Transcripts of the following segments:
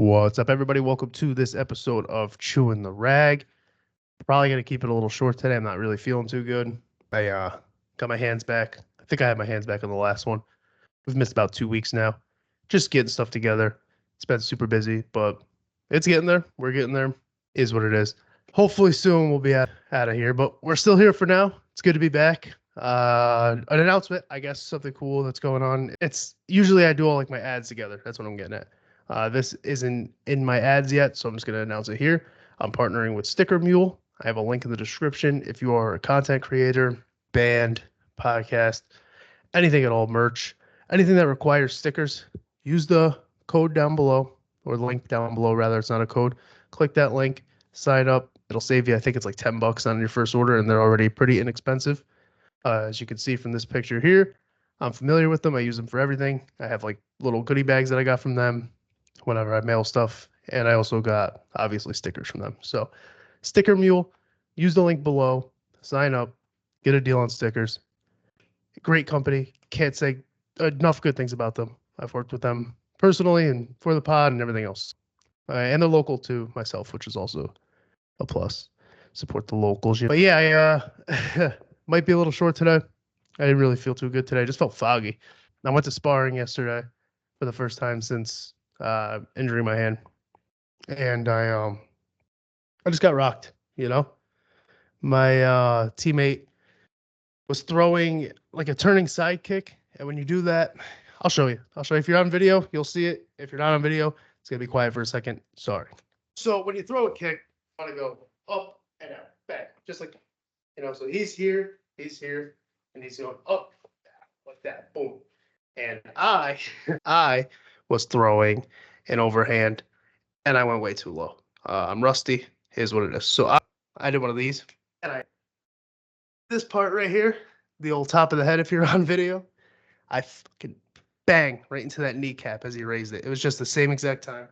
What's up, everybody? Welcome to this episode of Chewing the Rag. Probably going to keep it a little short today. I'm not really feeling too good. I got my hands back. I think I had my hands back on the last one. We've missed about 2 weeks now. Just getting stuff together. It's been super busy, but it's getting there. We're getting there. Is what it is. Hopefully soon we'll be out of here, but we're still here for now. It's good to be back. An announcement, I guess, something cool that's going on. It's usually I do all like my ads together. That's what I'm getting at. This isn't in my ads yet, so I'm just going to announce it here. I'm partnering with Sticker Mule. I have a link in the description. If you are a content creator, band, podcast, anything at all, merch, anything that requires stickers, use the code down below, or the link down below, rather. It's not a code. Click that link, sign up. It'll save you, I think it's like $10 on your first order, and they're already pretty inexpensive. As you can see from this picture here, I'm familiar with them. I use them for everything. I have like little goodie bags that I got from them whenever I mail stuff. And I also got, obviously, stickers from them. So Sticker Mule, use the link below, sign up, get a deal on stickers. Great company. Can't say enough good things about them. I've worked with them personally and for the pod and everything else. And they're local to myself, which is also a plus. Support the locals. But yeah, I might be a little short today. I didn't really feel too good today. I just felt foggy. I went to sparring yesterday for the first time since injuring my hand, and I just got rocked. You know, my teammate was throwing like a turning side kick, and when you do that, I'll show you. If you're on video, you'll see it. If you're not on video, it's gonna be quiet for a second. Sorry. So when you throw a kick, you want to go up and out, back, just like, so he's here, and he's going up, like that, boom. And I was throwing an overhand, and I went way too low. I'm rusty. Here's what it is. So I did one of these, and this part right here, the old top of the head, if you're on video, I fucking bang right into that kneecap as he raised it. It was just the same exact time.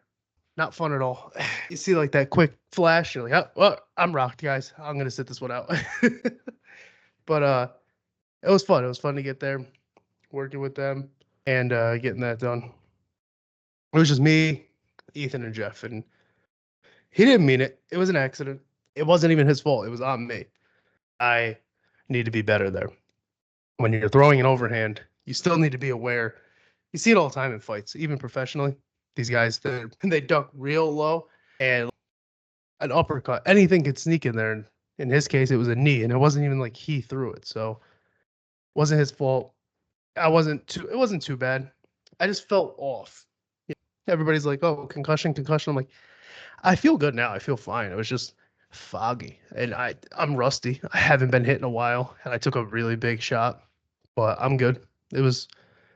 Not fun at all. You see like that quick flash, you're like, oh, well, I'm rocked, guys. I'm gonna sit this one out. But it was fun. It was fun to get there, working with them, and getting that done. It was just me, Ethan, and Jeff, and he didn't mean it. It was an accident. It wasn't even his fault. It was on me. I need to be better there. When you're throwing an overhand, you still need to be aware. You see it all the time in fights, even professionally. These guys, they duck real low, and an uppercut, anything could sneak in there. And in his case, it was a knee, and it wasn't even like he threw it, so it wasn't his fault. It wasn't too bad. I just felt off. Everybody's like, "Oh, concussion." I'm like, I feel good now. I feel fine. It was just foggy, and I'm rusty. I haven't been hit in a while, and I took a really big shot, but I'm good. It was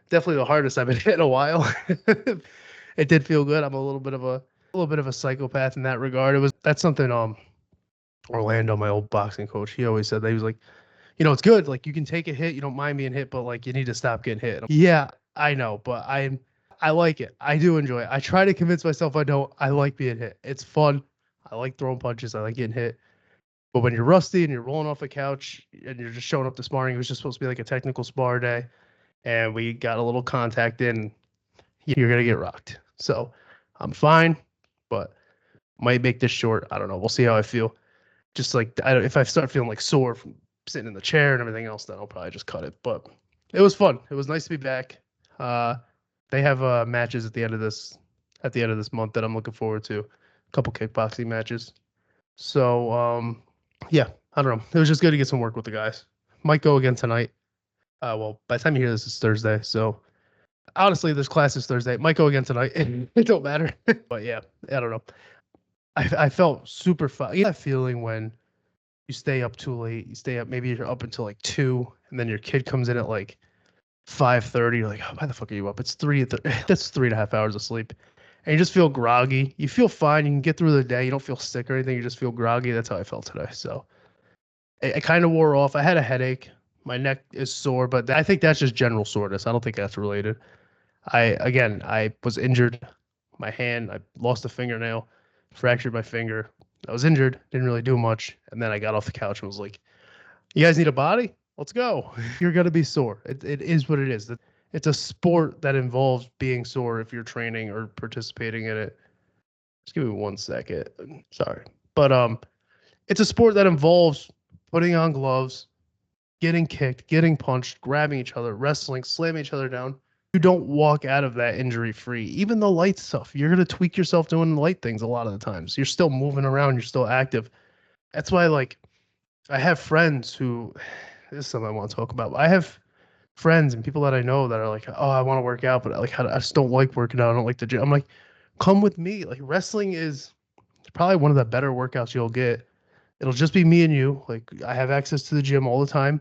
definitely the hardest I've been hit in a while. It did feel good. I'm a little bit of a psychopath in that regard. That's something Orlando, my old boxing coach, he always said that. He was like, it's good. Like, you can take a hit, you don't mind being hit, but like, you need to stop getting hit. Yeah, I know, but I like it. I do enjoy it. I try to convince myself I don't. I like being hit. It's fun. I like throwing punches. I like getting hit. But when you're rusty and you're rolling off a couch and you're just showing up to sparring, it was just supposed to be like a technical spar day, and we got a little contact in. You're gonna get rocked. So I'm fine, but might make this short. I don't know. We'll see how I feel. Just like if I start feeling like sore from sitting in the chair and everything else, then I'll probably just cut it. But it was fun. It was nice to be back. They have matches at the end of this month that I'm looking forward to. A couple kickboxing matches. So yeah, I don't know. It was just good to get some work with the guys. Might go again tonight. Well, by the time you hear this, it's Thursday. So honestly, this class is Thursday. It might go again tonight. It don't matter. But yeah, I don't know. I felt super fun. You know that feeling when you stay up too late. You stay up, maybe you're up until like 2, and then your kid comes in at like 5:30. You're like, oh, why the fuck are you up? It's 3. That's 3.5 hours of sleep. And you just feel groggy. You feel fine. You can get through the day. You don't feel sick or anything. You just feel groggy. That's how I felt today. So it kind of wore off. I had a headache. My neck is sore, but I think that's just general soreness. I don't think that's related. I was injured. My hand, I lost a fingernail, fractured my finger. I was injured, didn't really do much. And then I got off the couch and was like, you guys need a body? Let's go. You're going to be sore. It is what it is. It's a sport that involves being sore if you're training or participating in it. Just give me 1 second. Sorry. But it's a sport that involves putting on gloves, getting kicked, getting punched, grabbing each other, wrestling, slamming each other down. You don't walk out of that injury free. Even the light stuff, you're going to tweak yourself doing the light things a lot of the times. You're still moving around, you're still active. That's why, like, I have friends who, this is something I want to talk about. I have friends and people that I know that are like, oh, I want to work out, but like, I just don't like working out. I don't like the gym. I'm like, come with me. Like, wrestling is probably one of the better workouts you'll get. It'll just be me and you. Like, I have access to the gym all the time.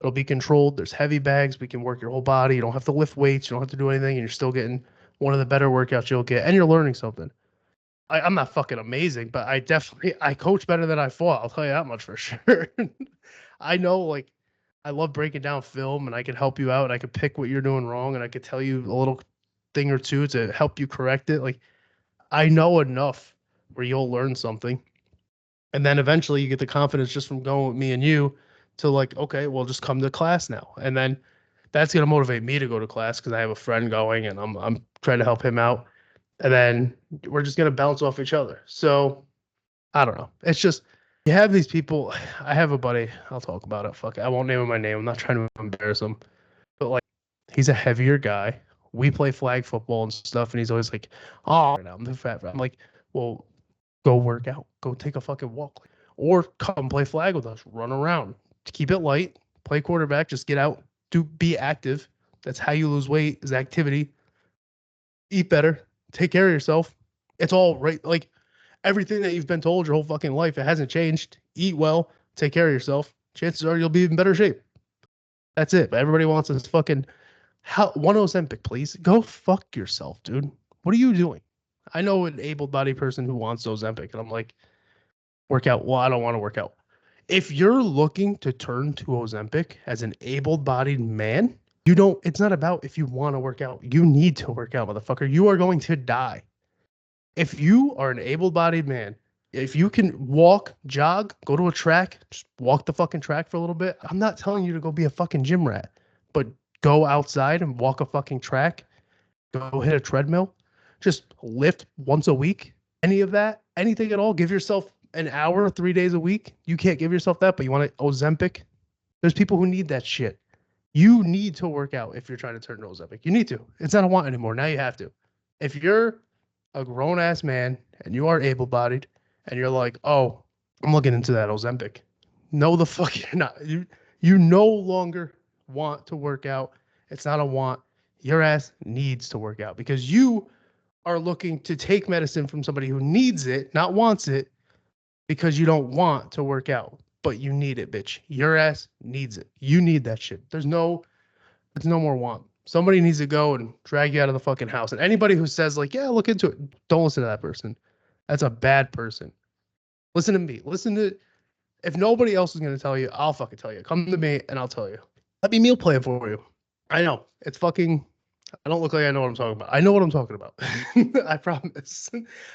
It'll be controlled. There's heavy bags. We can work your whole body. You don't have to lift weights. You don't have to do anything. And you're still getting one of the better workouts you'll get. And you're learning something. I'm not fucking amazing, but I coach better than I fought. I'll tell you that much for sure. I know, like, I love breaking down film, and I can help you out, and I can pick what you're doing wrong, and I could tell you a little thing or two to help you correct it. Like, I know enough where you'll learn something. And then eventually you get the confidence just from going with me and you to, like, okay, well, just come to class now. And then that's going to motivate me to go to class because I have a friend going and I'm trying to help him out. And then we're just going to bounce off each other. So I don't know. It's just, you have these people. I have a buddy. I'll talk about it. Fuck it. I won't name him my name. I'm not trying to embarrass him. But, like, he's a heavier guy. We play flag football and stuff. And he's always like, oh, I'm the fat. I'm like, well, go work out. Go take a fucking walk. Or come play flag with us. Run around. Keep it light. Play quarterback. Just get out. Be active. That's how you lose weight, is activity. Eat better. Take care of yourself. It's all right. Like, everything that you've been told your whole fucking life, it hasn't changed. Eat well. Take care of yourself. Chances are you'll be in better shape. That's it. But everybody wants this fucking one Ozempic, please. Go fuck yourself, dude. What are you doing? I know an able-bodied person who wants Ozempic, and I'm like, work out. Well, I don't want to work out. If you're looking to turn to Ozempic as an able-bodied man, it's not about if you want to work out. You need to work out, motherfucker. You are going to die. If you are an able-bodied man, if you can walk, jog, go to a track, just walk the fucking track for a little bit. I'm not telling you to go be a fucking gym rat, but go outside and walk a fucking track. Go hit a treadmill. Just lift once a week. Any of that, anything at all. Give yourself an hour, 3 days a week. You can't give yourself that, but you want Ozempic. There's people who need that shit. You need to work out if you're trying to turn to Ozempic. You need to. It's not a want anymore. Now you have to. If you're a grown-ass man and you are able-bodied and you're like, oh, I'm looking into that Ozempic. No, the fuck you're not. You no longer want to work out. It's not a want. Your ass needs to work out because you are looking to take medicine from somebody who needs it, not wants it, because you don't want to work out, but you need it, bitch. Your ass needs it. You need that shit. There's no more want. Somebody needs to go and drag you out of the fucking house. And anybody who says, like, yeah, look into it, don't listen to that person. That's a bad person. Listen to me. If nobody else is going to tell you, I'll fucking tell you. Come to me and I'll tell you. Let me meal plan for you. I know. It's fucking, I don't look like I know what I'm talking about. I know what I'm talking about. I promise.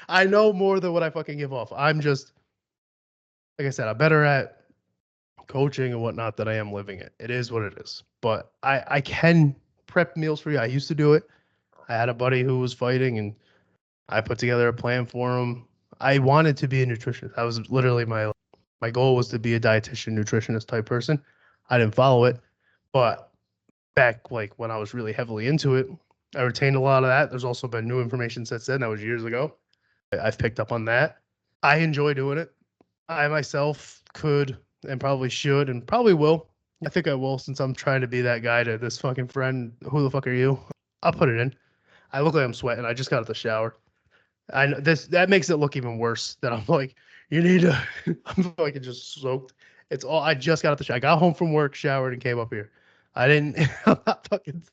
I know more than what I fucking give off. I'm just, like I said, I'm better at coaching and whatnot than I am living it. It is what it is. But I can prep meals for you. I used to do it. I had a buddy who was fighting and I put together a plan for him. I wanted to be a nutritionist. That was literally my goal was to be a dietitian, nutritionist type person. I didn't follow it, but back like when I was really heavily into it, I retained a lot of that. There's also been new information since then. That was years ago. I've picked up on that. I enjoy doing it. I myself could and probably should and probably will. I think I will since I'm trying to be that guy to this fucking friend. Who the fuck are you? I'll put it in. I look like I'm sweating. I just got out the shower. I know that makes it look even worse. That I'm like, you need to. I'm fucking just soaked. It's all. I just got out the shower. I got home from work, showered, and came up here. I didn't. I'm not fucking.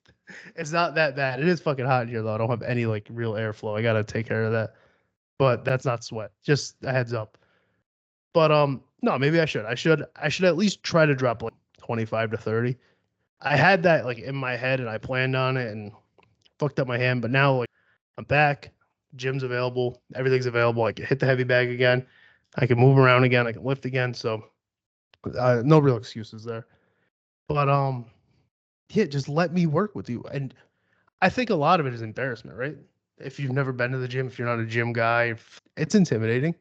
It's not that bad. It is fucking hot in here though. I don't have any like real airflow. I gotta take care of that. But that's not sweat. Just a heads up. But no, maybe I should. I should at least try to drop like 25 to 30. I had that like in my head and I planned on it and fucked up my hand. But now like I'm back. Gym's available. Everything's available. I can hit the heavy bag again. I can move around again. I can lift again. So no real excuses there. But yeah, just let me work with you. And I think a lot of it is embarrassment, right? If you've never been to the gym, if you're not a gym guy, it's intimidating.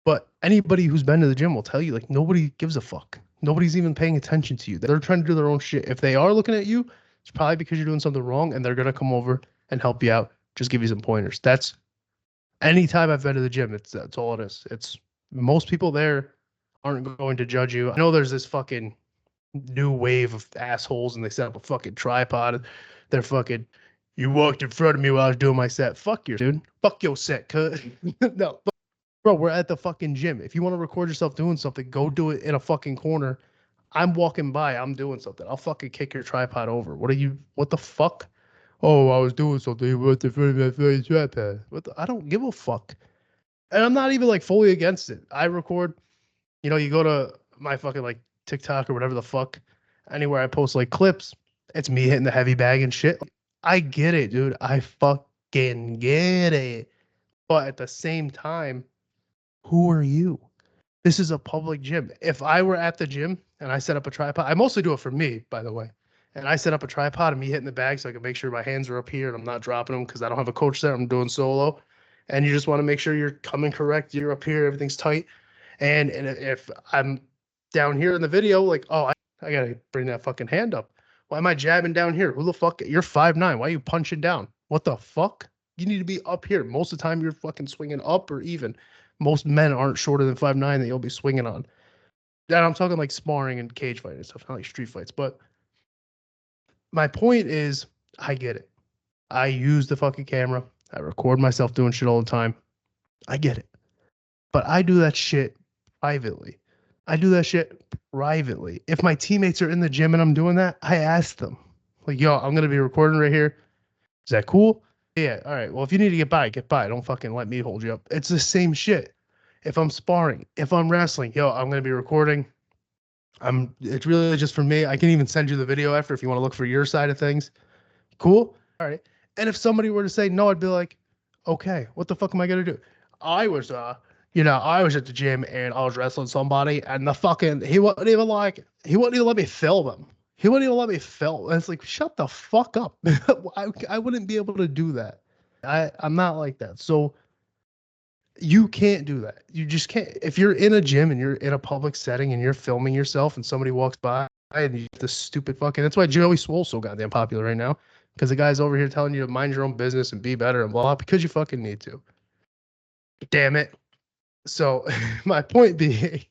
But anybody who's been to the gym will tell you, like, nobody gives a fuck. Nobody's even paying attention to you. They're trying to do their own shit. If they are looking at you, it's probably because you're doing something wrong and they're going to come over and help you out. Just give you some pointers. That's anytime I've been to the gym, that's all it is. It's most people there aren't going to judge you. I know there's this fucking new wave of assholes and they set up a fucking tripod. They're fucking, you walked in front of me while I was doing my set. Fuck your dude. Fuck your set, cut. No, bro, we're at the fucking gym. If you want to record yourself doing something, go do it in a fucking corner. I'm walking by, I'm doing something. I'll fucking kick your tripod over. What the fuck? Oh, I was doing something. What the fucking tripod? I don't give a fuck. And I'm not even like fully against it. I record, you go to my fucking like TikTok or whatever the fuck, anywhere I post like clips, it's me hitting the heavy bag and shit. I get it, dude. I fucking get it. But at the same time, who are you? This is a public gym. If I were at the gym and I set up a tripod, I mostly do it for me, by the way. And I set up a tripod and me hitting the bag so I can make sure my hands are up here and I'm not dropping them because I don't have a coach there. I'm doing solo. And you just want to make sure you're coming correct. You're up here, everything's tight. And if I'm down here in the video, like, oh, I got to bring that fucking hand up. Why am I jabbing down here? Who the fuck? You're 5'9". Why are you punching down? What the fuck? You need to be up here. Most of the time you're fucking swinging up or even. Most men aren't shorter than 5'9" that you'll be swinging on. And I'm talking like sparring and cage fighting and stuff, not like street fights. But my point is, I get it. I use the fucking camera. I record myself doing shit all the time. I get it. But I do that shit privately. If my teammates are in the gym and I'm doing that, I ask them, like, yo, I'm going to be recording right here. Is that cool? Yeah. All right. Well, if you need to get by, get by. Don't fucking let me hold you up. It's the same shit. If I'm sparring, if I'm wrestling, yo, I'm going to be recording. It's really just for me. I can even send you the video after if you want to look for your side of things. Cool. All right. And if somebody were to say no, I'd be like, okay, what the fuck am I going to do? I was at the gym and I was wrestling somebody and he wouldn't even let me film him. He wouldn't even let me film. And it's like, shut the fuck up. I wouldn't be able to do that. I'm not like that. So you can't do that. You just can't. If you're in a gym and you're in a public setting and you're filming yourself and somebody walks by and you the stupid fucking, that's why Joey Swole's so goddamn popular right now. Because the guy's over here telling you to mind your own business and be better and blah, blah, because you fucking need to. Damn it. So my point being,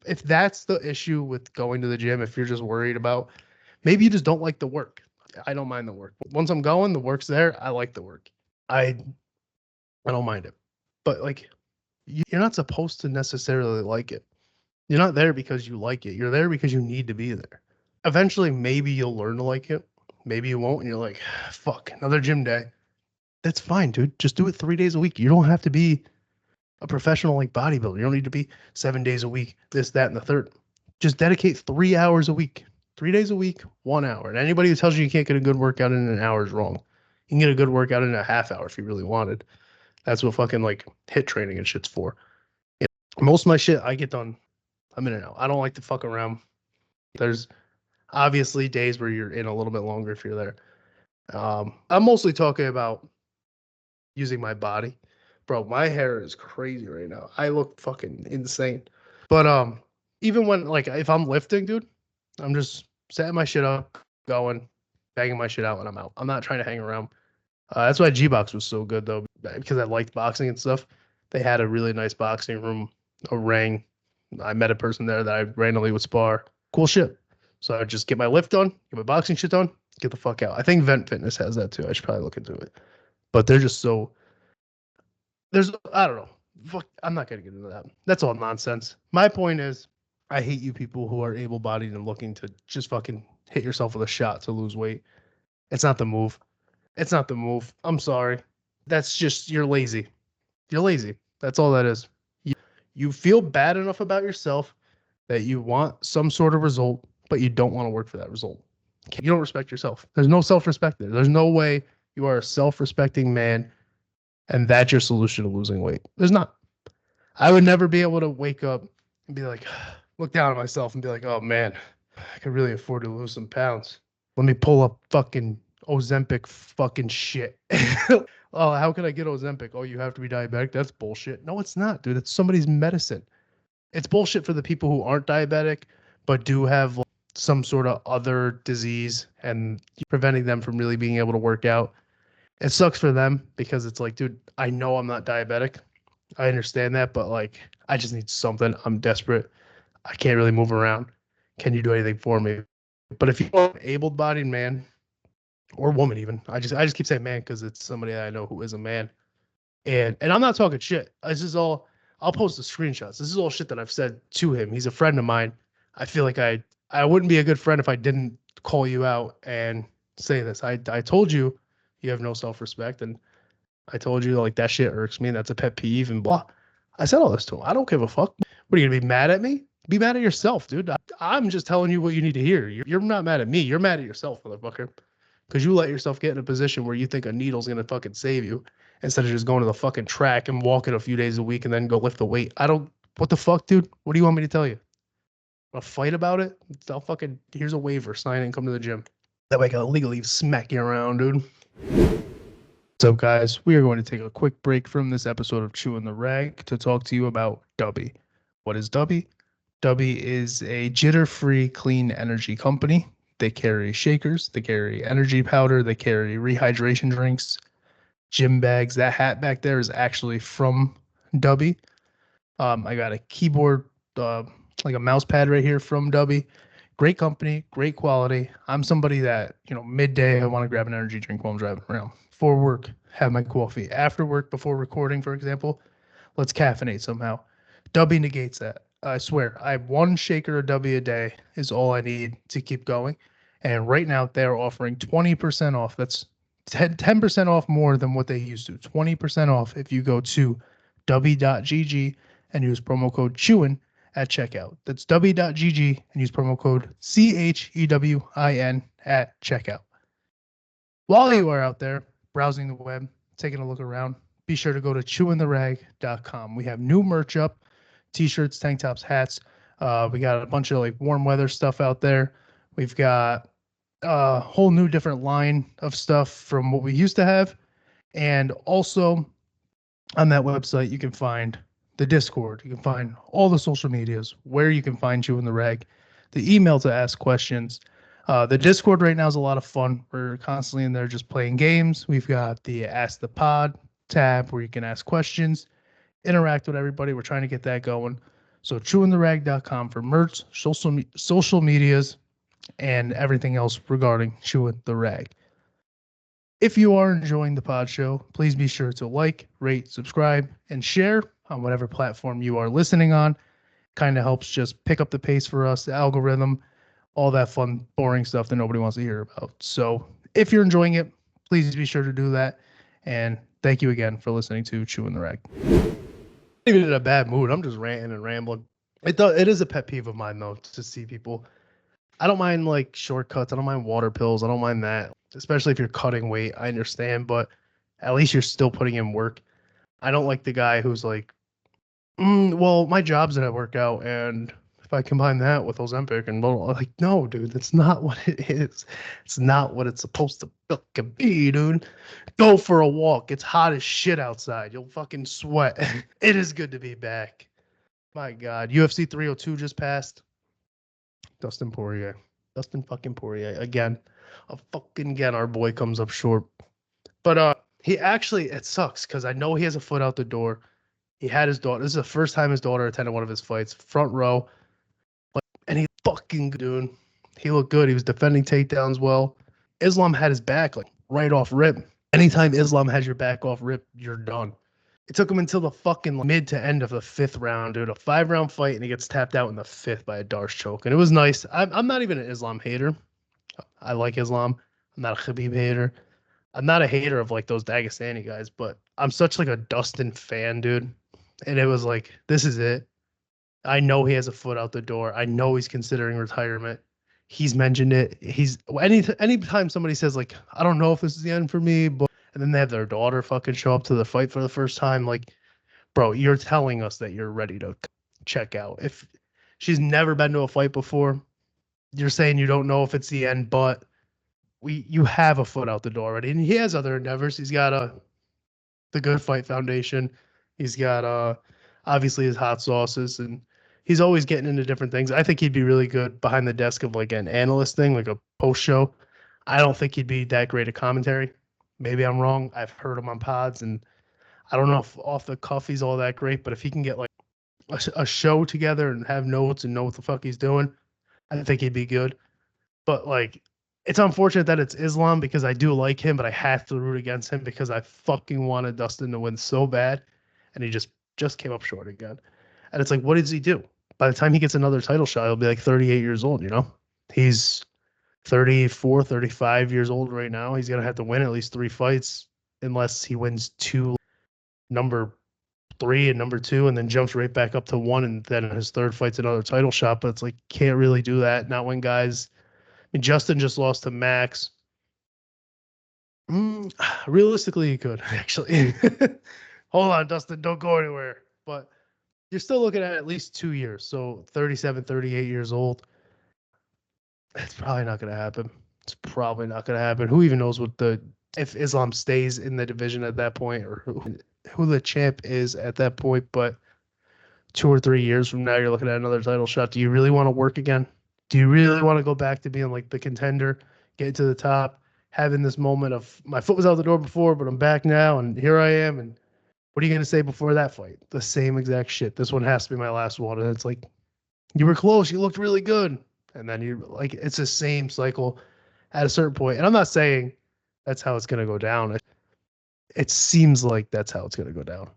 if that's the issue with going to the gym, if you're just worried about, maybe you just don't like the work. I don't mind the work. Once I'm going, the work's there. I like the work. I don't mind it. But like, you're not supposed to necessarily like it. You're not there because you like it. You're there because you need to be there. Eventually, maybe you'll learn to like it. Maybe you won't. And you're like, fuck, another gym day. That's fine, dude. Just do it 3 days a week. You don't have to be a professional like bodybuilder. You don't need to be 7 days a week, this, that, and the third. Just dedicate 3 hours a week. 3 days a week, 1 hour. And anybody who tells you can't get a good workout in an hour is wrong. You can get a good workout in a half hour if you really wanted. That's what fucking like HIIT training and shit's for. Most of my shit I get done. I'm in and out. I don't like to fuck around. There's obviously days where you're in a little bit longer if you're there. I'm mostly talking about using my body. Bro, my hair is crazy right now. I look fucking insane. But even when like if I'm lifting, dude, I'm just setting my shit up, going, banging my shit out, and I'm out. I'm not trying to hang around. That's why G-Box was so good though, because I liked boxing and stuff. They had a really nice boxing room, a ring. I met a person there that I randomly would spar. Cool shit. So I would just get my lift done, get my boxing shit done, get the fuck out. I think Vent Fitness has that too. I should probably look into it. But they're just so. I don't know. Fuck, I'm not gonna get into that. That's all nonsense. My point is, I hate you people who are able-bodied and looking to just fucking hit yourself with a shot to lose weight. It's not the move. It's not the move. I'm sorry. That's just, you're lazy. You're lazy. That's all that is. You feel bad enough about yourself that you want some sort of result, but you don't want to work for that result. You don't respect yourself. There's no self-respect there. There's no way you are a self-respecting man and that's your solution to losing weight. There's not. I would never be able to wake up and be like, look down at myself and be like, oh man, I could really afford to lose some pounds. Let me pull up fucking Ozempic fucking shit. Oh, how can I get Ozempic? Oh, you have to be diabetic. That's bullshit. No, it's not, dude. It's somebody's medicine. It's bullshit for the people who aren't diabetic but do have like, some sort of other disease and preventing them from really being able to work out. It sucks for them because it's like, dude, I know I'm not diabetic. I understand that, but like, I just need something. I'm desperate. I can't really move around. Can you do anything for me? But if you're an able-bodied man or woman, even I just keep saying man because it's somebody that I know who is a man, and I'm not talking shit. This is all. I'll post the screenshots. This is all shit that I've said to him. He's a friend of mine. I feel like I wouldn't be a good friend if I didn't call you out and say this. I told you you have no self-respect, and I told you like that shit irks me, and that's a pet peeve, and blah. I said all this to him. I don't give a fuck. What are you gonna be mad at me? Be mad at yourself, dude. I'm just telling you what you need to hear. You're not mad at me. You're mad at yourself, motherfucker. Because you let yourself get in a position where you think a needle's gonna fucking save you instead of just going to the fucking track and walking a few days a week and then go lift the weight. I don't. What the fuck, dude? What do you want me to tell you? Want to fight about it? I'll fucking. Here's a waiver. Sign it and come to the gym. That way I can legally smack you around, dude. What's up, guys? We are going to take a quick break from this episode of Chewing the Rag to talk to you about Dubby. What is Dubby? Dubby is a jitter-free clean energy company. They carry shakers, they carry energy powder, they carry rehydration drinks, gym bags. That hat back there is actually from Dubby. I got a keyboard, like a mouse pad right here from Dubby. Great company, great quality. I'm somebody that, midday, I want to grab an energy drink while I'm driving around. Before work, have my coffee. After work, before recording, for example, let's caffeinate somehow. Dubby negates that. I swear, I have one shaker of Dubby a day is all I need to keep going. And right now, they're offering 20% off. That's 10% off more than what they used to. 20% off if you go to dubby.gg and use promo code CHEWIN at checkout. That's dubby.gg and use promo code CHEWIN at checkout. While you are out there browsing the web, taking a look around, be sure to go to chewintherag.com. We have new merch up, t-shirts, tank tops, hats. We got a bunch of like warm weather stuff out there. We've got a whole new different line of stuff from what we used to have. And also on that website, you can find the Discord. You can find all the social medias where you can find Chewing the Rag, the email to ask questions. The Discord right now is a lot of fun. We're constantly in there just playing games. We've got the Ask the Pod tab where you can ask questions, interact with everybody. We're trying to get that going. So chewintherag.com for merch, social medias, and everything else regarding Chewing the Rag. If you are enjoying the pod show, please be sure to like, rate, subscribe, and share on whatever platform you are listening on. Kind of helps just pick up the pace for us, the algorithm, all that fun, boring stuff that nobody wants to hear about. So if you're enjoying it, please be sure to do that. And thank you again for listening to Chewing the Rag. I'm even in a bad mood. I'm just ranting and rambling. It is a pet peeve of mine, though, to see people. I don't mind like shortcuts. I don't mind water pills. I don't mind that, especially if you're cutting weight. I understand, but at least you're still putting in work. I don't like the guy who's like, well, my job's that I work out, and if I combine that with Ozempic and blah, blah, like, no, dude, that's not what it is. It's not what it's supposed to fucking be, dude. Go for a walk. It's hot as shit outside. You'll fucking sweat. It is good to be back. My God, UFC 302 just passed. Dustin fucking Poirier again. Our boy comes up short. But he actually, it sucks because I know he has a foot out the door. He had his daughter. This is the first time his daughter attended one of his fights, front row. And he fucking dude. He looked good. He was defending takedowns well. Islam had his back like right off rip. Anytime Islam has your back off rip, you're done. It took him until the fucking mid to end of the 5th round, dude. A 5-round fight, and he gets tapped out in the 5th by a Darce choke. And it was nice. I'm not even an Islam hater. I like Islam. I'm not a Khabib hater. I'm not a hater of like those Dagestani guys, but I'm such like a Dustin fan, dude. And it was like, this is it. I know he has a foot out the door. I know he's considering retirement. He's mentioned it. Anytime somebody says like, I don't know if this is the end for me, but and then they have their daughter fucking show up to the fight for the first time, like, bro, you're telling us that you're ready to check out. If she's never been to a fight before, you're saying you don't know if it's the end, but you have a foot out the door already, and he has other endeavors. He's got the Good Fight Foundation. He's got obviously his hot sauces, and he's always getting into different things. I think he'd be really good behind the desk of like an analyst thing, like a post show. I don't think he'd be that great at commentary. Maybe I'm wrong. I've heard him on pods, and I don't know if off the cuff he's all that great. But if he can get like a show together and have notes and know what the fuck he's doing, I think he'd be good. But like, it's unfortunate that it's Islam because I do like him, but I have to root against him because I fucking wanted Dustin to win so bad, and he just came up short again. And it's like, what does he do? By the time he gets another title shot, he'll be like 38 years old. You know, he's 34, 35 years old right now. He's gonna have to win at least 3 fights unless he wins 2, number 3 and number 2, and then jumps right back up to 1, and then his third fight's another title shot. But it's like, can't really do that. Not when guys. I mean, Justin just lost to Max. Realistically, he could actually. Hold on, Dustin, don't go anywhere. But you're still looking at least 2 years. So 37, 38 years old. It's probably not going to happen. It's probably not going to happen. Who even knows if Islam stays in the division at that point, or who the champ is at that point. But 2 or 3 years from now, you're looking at another title shot. Do you really want to work again? Do you really want to go back to being like the contender, get to the top, having this moment of my foot was out the door before, but I'm back now, and here I am. And what are you going to say before that fight? The same exact shit. This one has to be my last one. And it's like, you were close. You looked really good. And then you like, it's the same cycle at a certain point. And I'm not saying that's how it's going to go down. It seems like that's how it's going to go down.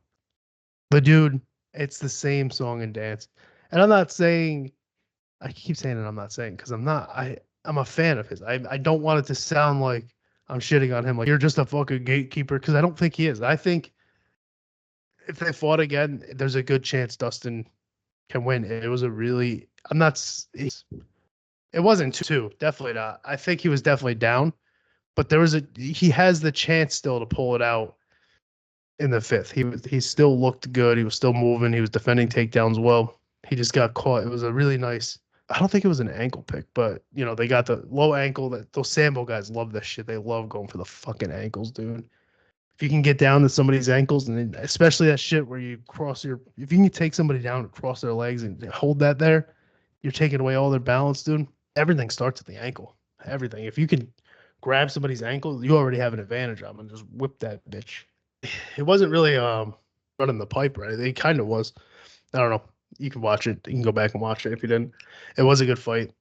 But dude, it's the same song and dance. And I'm not saying, I keep saying it, I'm not saying, because I'm not. I'm a fan of his. I don't want it to sound like I'm shitting on him, like you're just a fucking gatekeeper, because I don't think he is. I think if they fought again, there's a good chance Dustin can win. It was a really, I'm not, it wasn't 2, definitely not. I think he was definitely down, but he has the chance still to pull it out in the 5th. He still looked good. He was still moving. He was defending takedowns well. He just got caught. It was a really nice, I don't think it was an ankle pick, but you know, they got the low ankle. That those Sambo guys love this shit. They love going for the fucking ankles, dude. If you can get down to somebody's ankles, and then especially that shit where you if you can take somebody down and cross their legs and hold that there, you're taking away all their balance, dude. Everything starts at the ankle. Everything. If you can grab somebody's ankle, you already have an advantage on them, and just whip that bitch. It wasn't really running the pipe, right? It kind of was. I don't know. You can watch it. You can go back and watch it if you didn't. It was a good fight.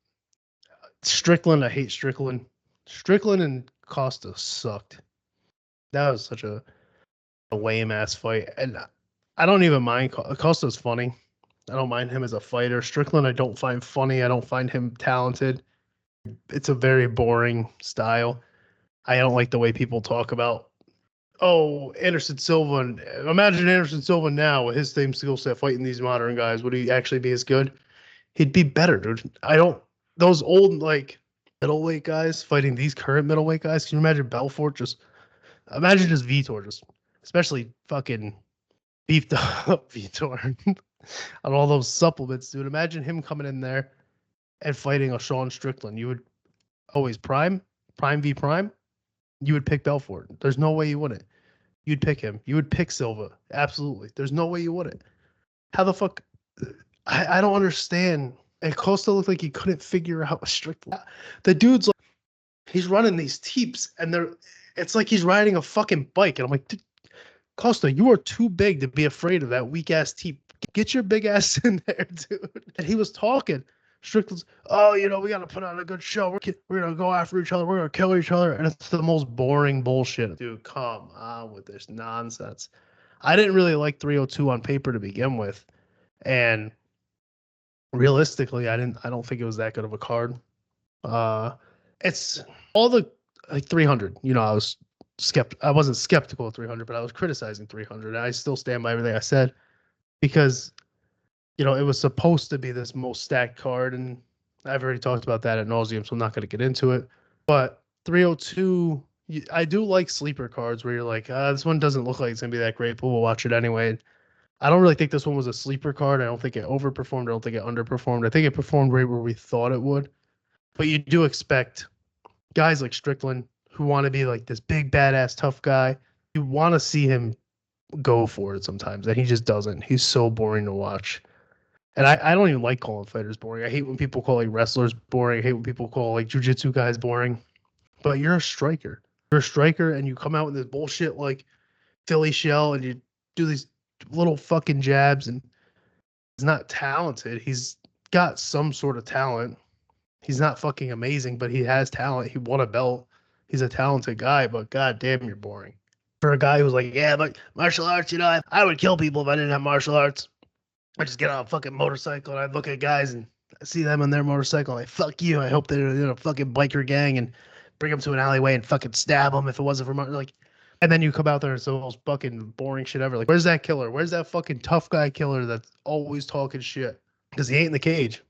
Strickland, I hate Strickland. Strickland and Costa sucked. That was such a lame ass fight. And I don't even mind. Costa's funny. I don't mind him as a fighter. Strickland, I don't find funny. I don't find him talented. It's a very boring style. I don't like the way people talk about, oh, Anderson Silva. And imagine Anderson Silva now with his same skill set fighting these modern guys. Would he actually be as good? He'd be better, dude. Those old, like, middleweight guys fighting these current middleweight guys. Can you imagine Belfort imagine just Vitor, especially fucking beefed up Vitor on all those supplements, dude. Imagine him coming in there and fighting a Sean Strickland. You would always prime v prime. You would pick Belfort. There's no way you wouldn't. You'd pick him. You would pick Silva. Absolutely. There's no way you wouldn't. How the fuck? I don't understand. And Costa looked like he couldn't figure out Strickland. The dude's like, he's running these teeps, and it's like he's riding a fucking bike. And I'm like, Costa, you are too big to be afraid of that weak ass teep. Get your big ass in there, dude. And he was talking. Strickland's, oh, we got to put on a good show. We're going to go after each other. We're going to kill each other. And it's the most boring bullshit. Dude, come on with this nonsense. I didn't really like 302 on paper to begin with. And realistically, I don't think it was that good of a card. It's all the, like, 300. I wasn't skeptical of 300, but I was criticizing 300. And I still stand by everything I said because it was supposed to be this most stacked card, and I've already talked about that ad nauseum, so I'm not going to get into it. But 302, I do like sleeper cards where you're like, this one doesn't look like it's going to be that great, but we'll watch it anyway. I don't really think this one was a sleeper card. I don't think it overperformed. I don't think it underperformed. I think it performed right where we thought it would. But you do expect guys like Strickland who want to be like this big badass tough guy. You want to see him go for it sometimes, and he just doesn't. He's so boring to watch. And I don't even like calling fighters boring. I hate when people call like wrestlers boring. I hate when people call like jujitsu guys boring. But you're a striker. You're a striker, and you come out with this bullshit like Philly shell, and you do these little fucking jabs, and he's not talented. He's got some sort of talent. He's not fucking amazing, but he has talent. He won a belt. He's a talented guy, but goddamn, you're boring. For a guy who's like, yeah, but martial arts, I would kill people if I didn't have martial arts. I just get on a fucking motorcycle and I look at guys and I see them on their motorcycle. And I fuck you. I hope they're in a fucking biker gang and bring them to an alleyway and fucking stab them if it wasn't for like. And then you come out there and it's the most fucking boring shit ever. Like, where's that killer? Where's that fucking tough guy killer that's always talking shit? Because he ain't in the cage.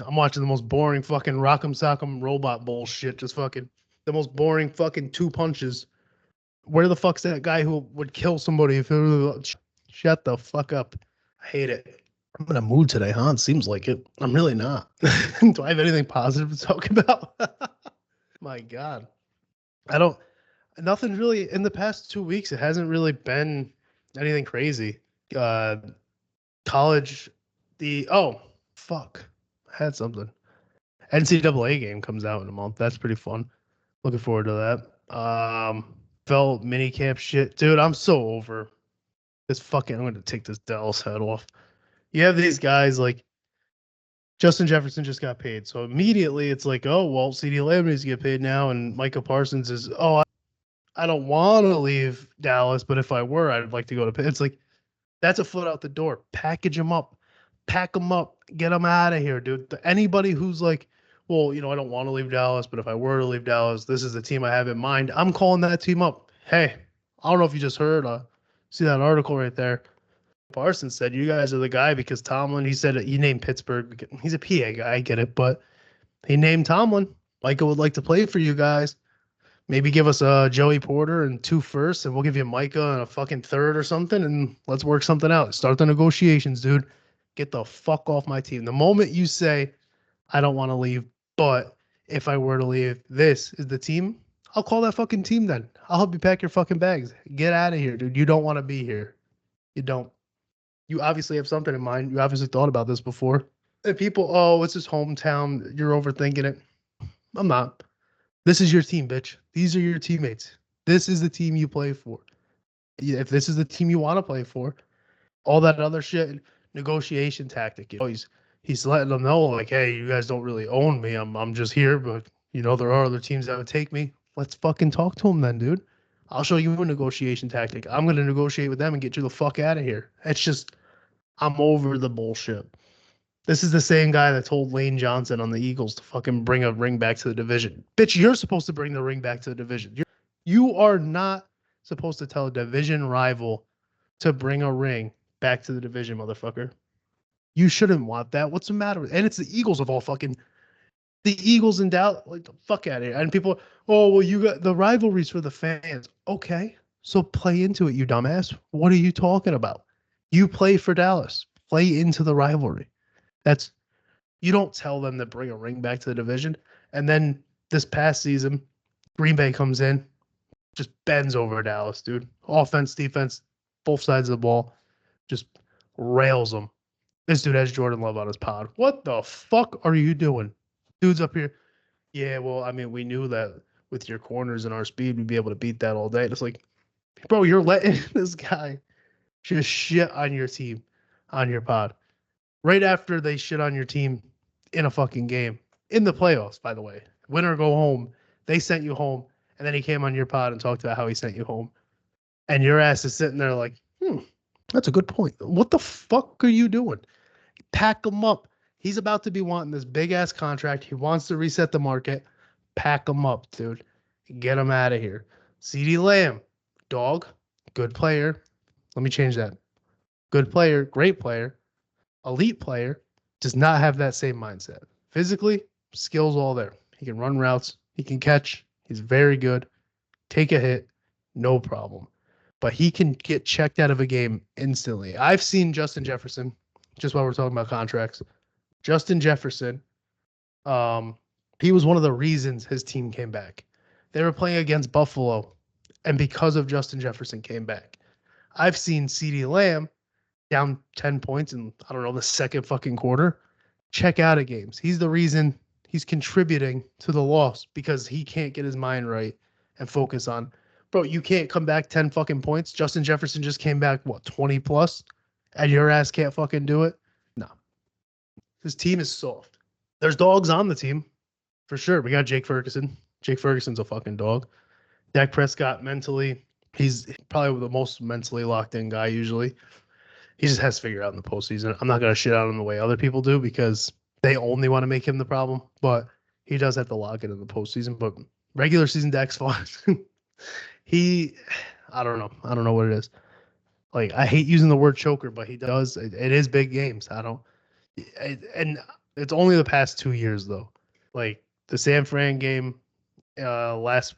I'm watching the most boring fucking rock'em sock'em robot bullshit. Just fucking the most boring fucking 2 punches. Where the fuck's that guy who would kill somebody if it was... Shut the fuck up. I hate it. I'm in a mood today, huh? It seems like it. I'm really not. Do I have anything positive to talk about? My God. Nothing really in the past 2 weeks. It hasn't really been anything crazy. College, fuck. I had something. NCAA game comes out in a month. That's pretty fun. Looking forward to that. Felt mini camp shit. Dude, I'm so over this fucking, I'm going to take this Dallas head off. You have these guys like Justin Jefferson just got paid. So immediately it's like, oh, well, CeeDee Lamb needs to get paid now. And Micah Parsons is, I don't want to leave Dallas, but if I were, I'd like to go to Pitt. It's like, that's a foot out the door. Package them up. Pack them up. Get them out of here, dude. Anybody who's like, well, I don't want to leave Dallas, but if I were to leave Dallas, this is the team I have in mind. I'm calling that team up. Hey, I don't know if you just heard, see that article right there. Parsons said, you guys are the guy because Tomlin, he said he named Pittsburgh. He's a PA guy, I get it, but he named Tomlin. Micah would like to play for you guys. Maybe give us a Joey Porter and 2 firsts, and we'll give you Micah and a fucking 3rd or something, and let's work something out. Start the negotiations, dude. Get the fuck off my team. The moment you say, I don't want to leave, but if I were to leave, this is the team, I'll call that fucking team then. I'll help you pack your fucking bags. Get out of here, dude. You don't want to be here. You don't. You obviously have something in mind. You obviously thought about this before. And people, it's his hometown. You're overthinking it. I'm not. This is your team, bitch. These are your teammates. This is the team you play for. If this is the team you want to play for, all that other shit, negotiation tactic. He's letting them know, like, hey, you guys don't really own me. I'm just here, but there are other teams that would take me. Let's fucking talk to them then, dude. I'll show you a negotiation tactic. I'm gonna negotiate with them and get you the fuck out of here. It's just, I'm over the bullshit. This is the same guy that told Lane Johnson on the Eagles to fucking bring a ring back to the division. Bitch, you're supposed to bring the ring back to the division. You are not supposed to tell a division rival to bring a ring back to the division, motherfucker. You shouldn't want that. What's the matter with? And it's the Eagles of all fucking. The Eagles in Dallas, like, the fuck out of here. And people, you got the rivalries for the fans. Okay, so play into it, you dumbass. What are you talking about? You play for Dallas. Play into the rivalry. You don't tell them to bring a ring back to the division. And then this past season, Green Bay comes in, just bends over Dallas, dude. Offense, defense, both sides of the ball, just rails them. This dude has Jordan Love on his pod. What the fuck are you doing? Dude's up here. Yeah, well, I mean, we knew that with your corners and our speed, we'd be able to beat that all day. And it's like, bro, you're letting this guy just shit on your team, on your pod. Right after they shit on your team in a fucking game. In the playoffs, by the way. Win or go home. They sent you home. And then he came on your pod and talked about how he sent you home. And your ass is sitting there like, that's a good point. What the fuck are you doing? Pack him up. He's about to be wanting this big-ass contract. He wants to reset the market. Pack him up, dude. Get him out of here. CeeDee Lamb, dog, good player. Let me change that. Good player, great player, elite player, does not have that same mindset. Physically, skills all there. He can run routes. He can catch. He's very good. Take a hit, no problem. But he can get checked out of a game instantly. I've seen Justin Jefferson, just while we're talking about contracts, Justin Jefferson, he was one of the reasons his team came back. They were playing against Buffalo, and because of Justin Jefferson came back. I've seen CeeDee Lamb down 10 points in, I don't know, the second fucking quarter, check out of games. He's the reason he's contributing to the loss because he can't get his mind right and focus on, bro, you can't come back 10 fucking points. Justin Jefferson just came back, what, 20 plus? And your ass can't fucking do it? No. His team is soft. There's dogs on the team, for sure. We got Jake Ferguson. Jake Ferguson's a fucking dog. Dak Prescott mentally, he's probably the most mentally locked in guy usually. He just has to figure out in the postseason. I'm not going to shit on him the way other people do because they only want to make him the problem, but he does have to lock it in the postseason. But regular season Dak's fine. I don't know. I don't know what it is. Like, I hate using the word choker, but he does. It is big games. And it's only the past 2 years, though. Like, the San Fran game last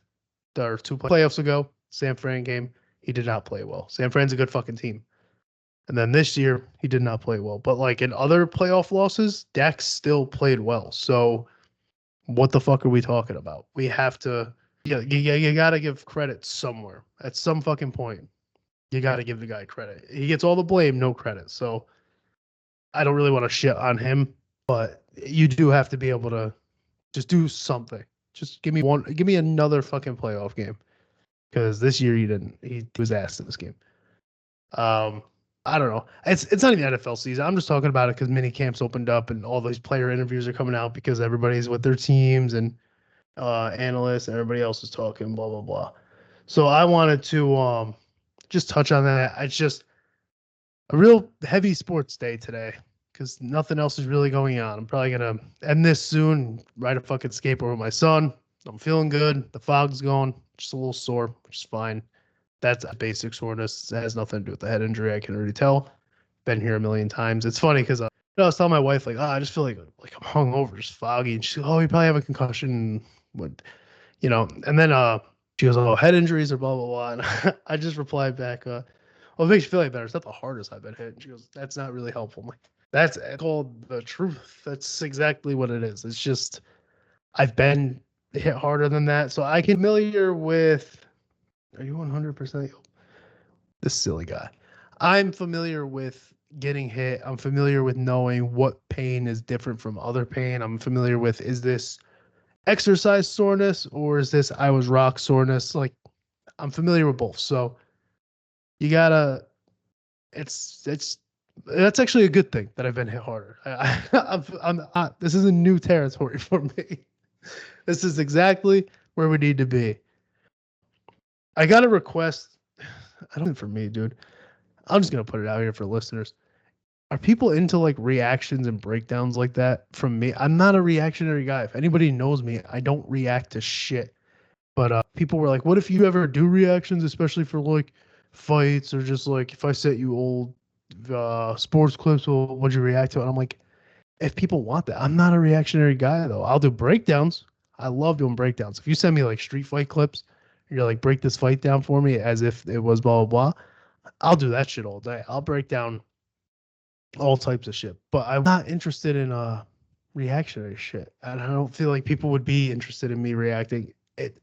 or two playoffs ago, San Fran game, he did not play well. San Fran's a good fucking team. And then this year, he did not play well. But, like, in other playoff losses, Dak still played well. So, what the fuck are we talking about? We have to – you got to give credit somewhere. At some fucking point, you got to give the guy credit. He gets all the blame, no credit. So, I don't really want to shit on him. But you do have to be able to just do something. Just give me another fucking playoff game. Because this year, he was asked in this game. I don't know. It's not even NFL season. I'm just talking about it because mini camps opened up and all these player interviews are coming out because everybody's with their teams and analysts and everybody else is talking, blah, blah, blah. So I wanted to just touch on that. It's just a real heavy sports day today because nothing else is really going on. I'm probably going to end this soon, ride a fucking skateboard with my son. I'm feeling good. The fog's gone. Just a little sore, which is fine. That's a basic soreness. It has nothing to do with the head injury. I can already tell. Been here a million times. It's funny because I was telling my wife, like, I just feel like I'm hungover, just foggy. And she's like, oh, you probably have a concussion. What, and then she goes, oh, head injuries or blah, blah, blah. And I just replied back, well, it makes you feel like better. It's not the hardest I've been hit. And she goes, that's not really helpful. I'm like, that's called the truth. That's exactly what it is. It's just I've been hit harder than that. So I can familiar with. Are you 100%? This silly guy. I'm familiar with getting hit. I'm familiar with knowing what pain is different from other pain. I'm familiar with, is this exercise soreness or is this I was rock soreness? Like, I'm familiar with both. So you gotta, that's actually a good thing that I've been hit harder. This is a new territory for me. This is exactly where we need to be. I got a request. I don't think for me, dude. I'm just going to put it out here for listeners. Are people into like reactions and breakdowns like that from me? I'm not a reactionary guy. If anybody knows me, I don't react to shit. But people were like, what if you ever do reactions, especially for like fights or just like if I sent you old sports clips, well, would you react to it? And I'm like, if people want that, I'm not a reactionary guy though. I'll do breakdowns. I love doing breakdowns. If you send me like street fight clips, you're like, break this fight down for me as if it was blah, blah, blah. I'll do that shit all day. I'll break down all types of shit. But I'm not interested in reactionary shit. And I don't feel like people would be interested in me reacting it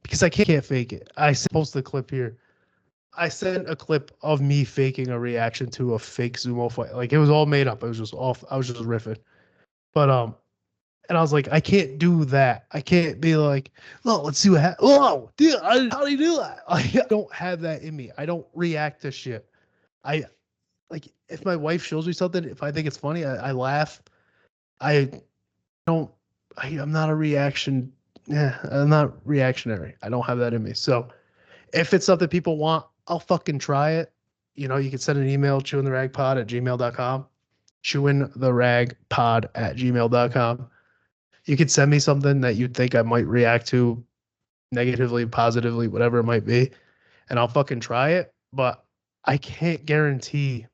because I can't fake it. I posted a clip here. I sent a clip of me faking a reaction to a fake sumo fight. Like, it was all made up. It was just off. I was just riffing. But and I was like, I can't do that. I can't be like, oh, let's see what happens. Oh, dude, how do you do that? I don't have that in me. I don't react to shit. I like if my wife shows me something, if I think it's funny, I laugh. I'm not a reaction. Yeah, I'm not reactionary. I don't have that in me. So if it's something people want, I'll fucking try it. You can send an email, chewintheragpod@gmail.com. chewintheragpod@gmail.com. You could send me something that you think I might react to negatively, positively, whatever it might be, and I'll fucking try it. But I can't guarantee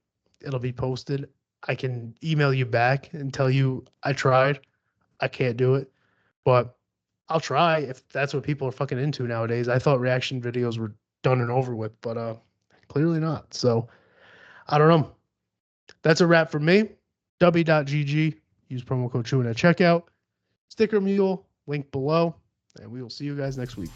it'll be posted. I can email you back and tell you I tried. I can't do it, but I'll try if that's what people are fucking into nowadays. I thought reaction videos were done and over with, but clearly not. So I don't know. That's a wrap for me. W.GG. Use promo code CHEWIN at checkout. Sticker Mule, link below, and we will see you guys next week.